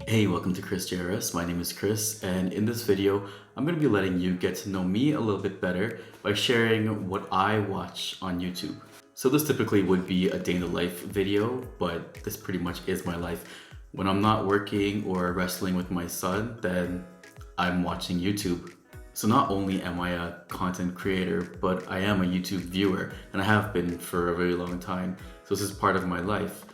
Hey, welcome to Chris JRS. My name is Chris, and in this video, I'm going to be letting you get to know me a little bit better by sharing what I watch on YouTube. So this typically would be a day in the life video, but this pretty much is my life. When I'm not working or wrestling with my son, then I'm watching YouTube. So not only am I a content creator, but I am a YouTube viewer, and I have been for a very long time. So this is part of my life.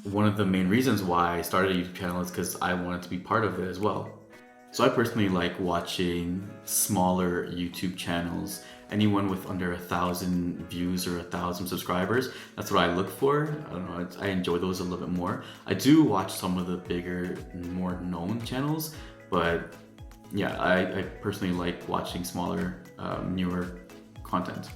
One of the main reasons why I started a YouTube channel is because I wanted to be part of it as well. So I personally like watching smaller YouTube channels. Anyone with under 1,000 views or 1,000 subscribers, that's what I look for. I don't know, I enjoy those a little bit more. I do watch some of the bigger, more known channels, but yeah, I personally like watching smaller, newer content.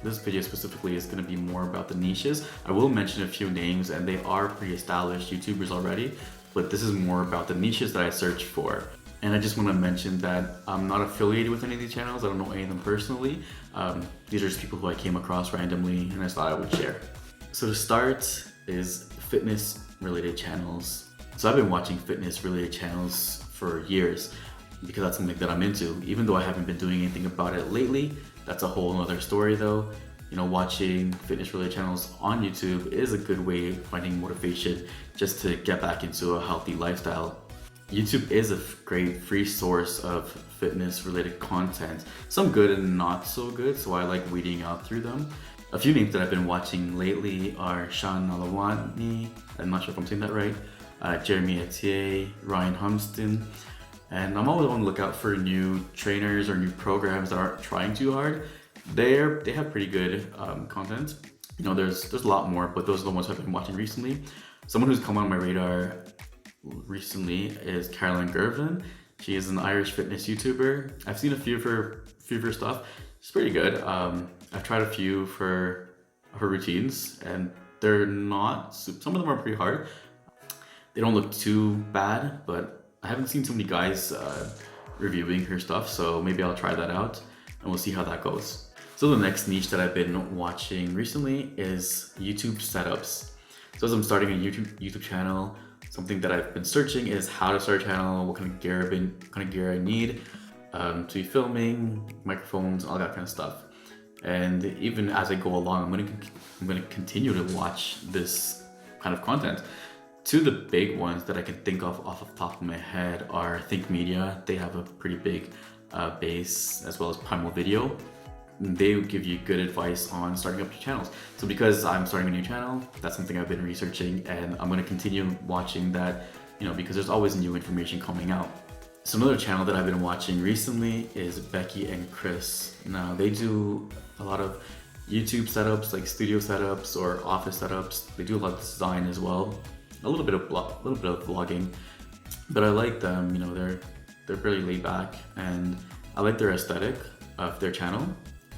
This video specifically is going to be more about the niches. I will mention a few names and they are pretty established YouTubers already, but this is more about the niches that I search for. And I just want to mention that I'm not affiliated with any of these channels. I don't know any of them personally. These are just people who I came across randomly and I just thought I would share. So to start is fitness related channels. So I've been watching fitness related channels for years because that's something that I'm into. Even though I haven't been doing anything about it lately, that's a whole other story though. You know, watching fitness related channels on YouTube is a good way of finding motivation just to get back into a healthy lifestyle. YouTube is a great free source of fitness related content. Some good and not so good, so I like weeding out through them. A few names that I've been watching lately are Sean Nalawani, I'm not sure if I'm saying that right, Jeremy Etier, Ryan Humston, and I'm always on the lookout for new trainers or new programs that aren't trying too hard. They have pretty good content. You know, there's a lot more, but those are the ones I've been watching recently. Someone who's come on my radar recently is Caroline Gervin. She is an Irish fitness YouTuber. I've seen a few of her stuff. It's pretty good. I've tried a few for her routines, and they're not. Some of them are pretty hard. They don't look too bad, but I haven't seen too many guys reviewing her stuff, so maybe I'll try that out and we'll see how that goes. So the next niche that I've been watching recently is YouTube setups. So as I'm starting a YouTube channel, something that I've been searching is how to start a channel, what kind of gear I need to be filming, microphones, all that kind of stuff. And even as I go along, I'm gonna continue to watch this kind of content. Two of the big ones that I can think of off the top of my head are Think Media. They have a pretty big base, as well as Primal Video. They give you good advice on starting up your channels. So because I'm starting a new channel, that's something I've been researching, and I'm going to continue watching that, you know, because there's always new information coming out. So another channel that I've been watching recently is Becky and Chris. Now they do a lot of YouTube setups, like studio setups or office setups. They do a lot of design as well. A little bit of vlogging, but I like them. You know, they're really laid back, and I like their aesthetic of their channel.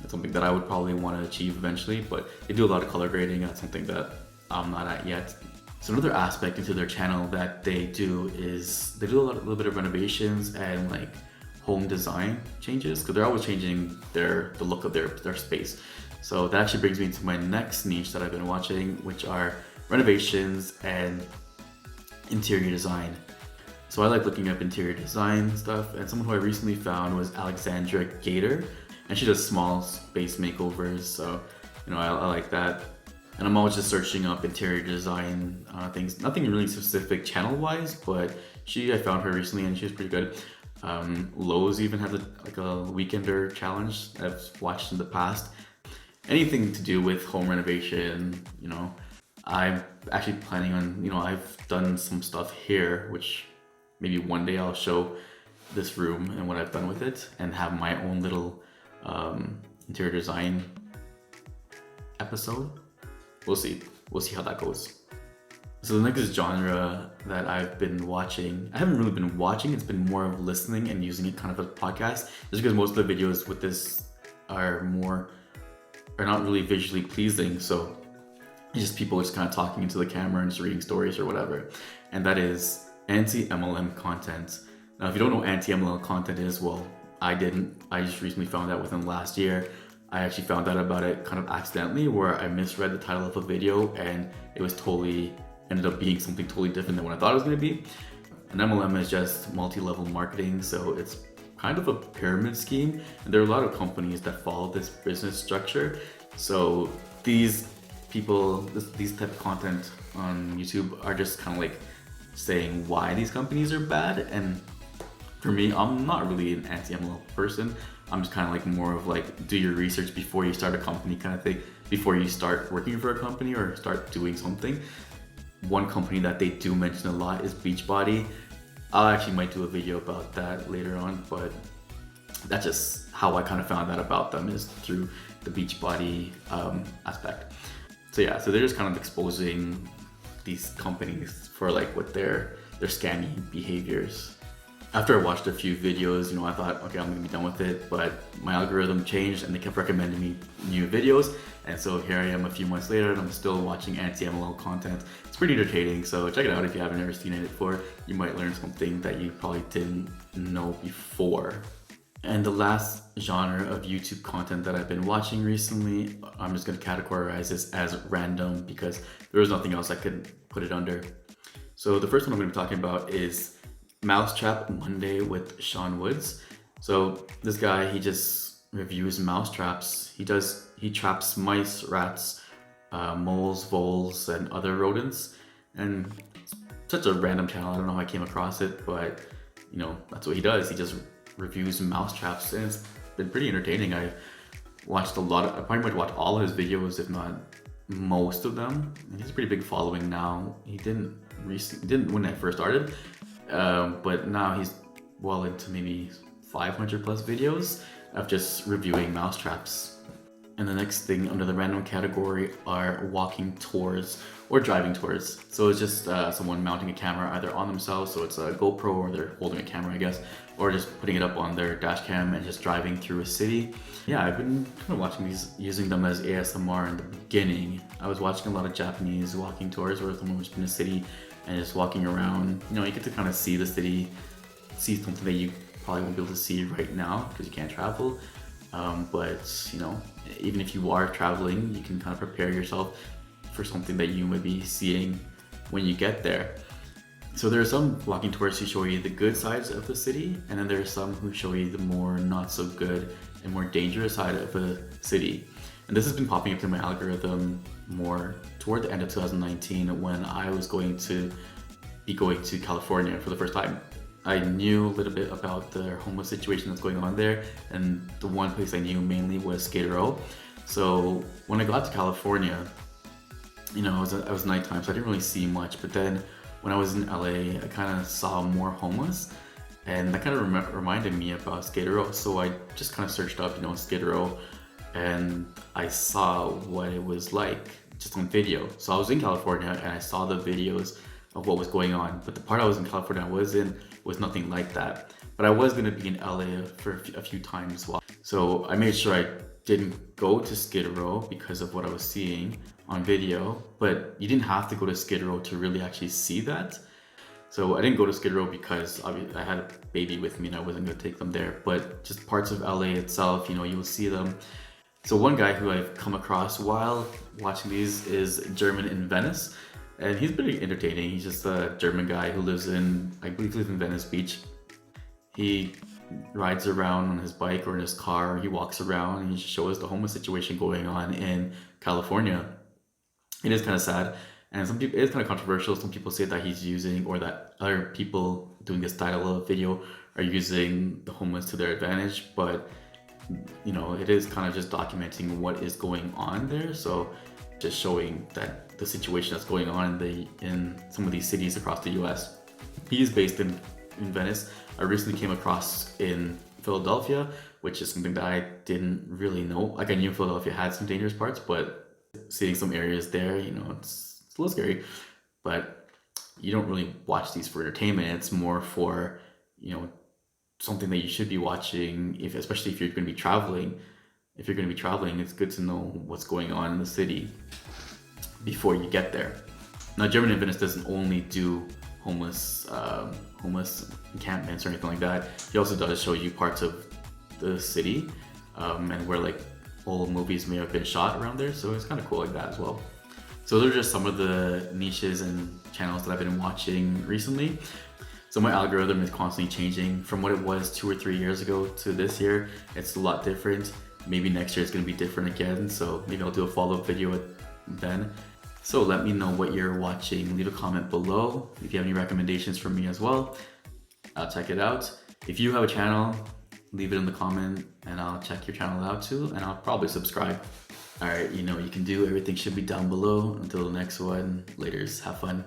That's something that I would probably want to achieve eventually, but they do a lot of color grading. That's something that I'm not at yet. So another aspect into their channel that they do is they do a little bit of renovations and like home design changes, because they're always changing the look of their space. So that actually brings me to my next niche that I've been watching, which are renovations and interior design. So I like looking up interior design stuff, and someone who I recently found was Alexandra Gator, and she does small space makeovers, so you know, I like that. And I'm always just searching up interior design things, nothing really specific channel wise, but I found her recently and she was pretty good. Lowe's even had like a weekender challenge I've watched in the past. Anything to do with home renovation, you know. I'm actually planning on, you know, I've done some stuff here, which maybe one day I'll show this room and what I've done with it and have my own little interior design episode. We'll see how that goes. So the next genre that I've been watching, I haven't really been watching, it's been more of listening and using it kind of as a podcast, just because most of the videos with this are not really visually pleasing, so it's just people just kind of talking into the camera and just reading stories or whatever. And that is anti-MLM content. Now, if you don't know what anti-MLM content is, well, I didn't. I just recently found out within last year. I actually found out about it kind of accidentally, where I misread the title of a video and it was totally ended up being something totally different than what I thought it was going to be. An MLM is just multi-level marketing, so it's kind of a pyramid scheme, and there are a lot of companies that follow this business structure. So these people, these type of content on YouTube are just kind of like saying why these companies are bad. And for me, I'm not really an anti-MLM person. I'm just kind of like more of like, do your research before you start a company kind of thing, before you start working for a company or start doing something. One company that they do mention a lot is Beachbody. I actually might do a video about that later on, but that's just how I kind of found out about them, is through the Beachbody aspect. So yeah, so they're just kind of exposing these companies for like what their scammy behaviors. After I watched a few videos, I thought, okay, I'm gonna be done with it, but my algorithm changed and they kept recommending me new videos. And so here I am a few months later and I'm still watching anti-MLM content. It's pretty entertaining, so check it out if you haven't ever seen it before. You might learn something that you probably didn't know before. And the last genre of YouTube content that I've been watching recently, I'm just gonna categorize this as random because there was nothing else I could put it under. So the first one I'm gonna be talking about is Mousetrap Monday with Sean Woods. So this guy, he just reviews mousetraps. He traps mice, rats, moles, voles, and other rodents. And it's such a random channel. I don't know how I came across it, but that's what he does. He just reviews mousetraps, and it's been pretty entertaining. I pretty much watched all of his videos, if not most of them. And he has a pretty big following now. He didn't when I first started. But now he's well into maybe 500 plus videos of just reviewing mousetraps. And the next thing under the random category are walking tours or driving tours. So it's just someone mounting a camera either on themselves, so it's a GoPro, or they're holding a camera, I guess, or just putting it up on their dash cam and just driving through a city. Yeah, I've been kind of watching these, using them as ASMR in the beginning. I was watching a lot of Japanese walking tours where someone was in a city and just walking around. You get to kind of see the city, see something that you probably won't be able to see right now because you can't travel. But even if you are traveling, you can kind of prepare yourself for something that you may be seeing when you get there. So there are some walking tours who show you the good sides of the city, and then there are some who show you the more not so good and more dangerous side of a city. And this has been popping up in my algorithm more toward the end of 2019 when I was going to be going to California for the first time. I knew a little bit about the homeless situation that's going on there, and the one place I knew mainly was Skid Row. So when I got to California, it was nighttime, so I didn't really see much. But then when I was in LA, I kind of saw more homeless, and that kind of reminded me about Skid Row. So I just kind of searched up, Skid Row, and I saw what it was like just on video. So I was in California and I saw the videos of what was going on, but the part I was in California was nothing like that. But I was gonna be in LA for a few times so I made sure I didn't go to Skid Row because of what I was seeing on video. But you didn't have to go to Skid Row to really actually see that. So I didn't go to Skid Row because I had a baby with me and I wasn't gonna take them there. But just parts of LA itself, you'll see them. So one guy who I've come across while watching these is German in Venice. And he's pretty entertaining. He's just a German guy who lives in, I believe, in Venice Beach. He rides around on his bike or in his car. He walks around and he shows the homeless situation going on in California. It is kind of sad, and some people, it's kind of controversial. Some people say that he's using, or that other people doing this style of video are using the homeless to their advantage. But it is kind of just documenting what is going on there. So just showing that the situation that's going on in some of these cities across the US. He's based in Venice. I recently came across in Philadelphia, which is something that I didn't really know. Like, I knew Philadelphia had some dangerous parts, but seeing some areas there, it's a little scary. But you don't really watch these for entertainment. It's more for, something that you should be watching, especially if you're going to be traveling. If you're going to be traveling, it's good to know what's going on in the city before you get there. Now, German in Venice doesn't only do homeless encampments or anything like that. He also does show you parts of the city, and where like old movies may have been shot around there, so it's kind of cool like that as well. So those are just some of the niches and channels that I've been watching recently. So my algorithm is constantly changing from what it was 2 or 3 years ago to this year. It's a lot different. Maybe next year it's gonna be different again. So maybe I'll do a follow-up video then. So let me know what you're watching. Leave a comment below if you have any recommendations for me as well. I'll check it out. If you have a channel, leave it in the comment and I'll check your channel out too, and I'll probably subscribe. All right, you know what you can do. Everything should be down below. Until the next one, laters, have fun.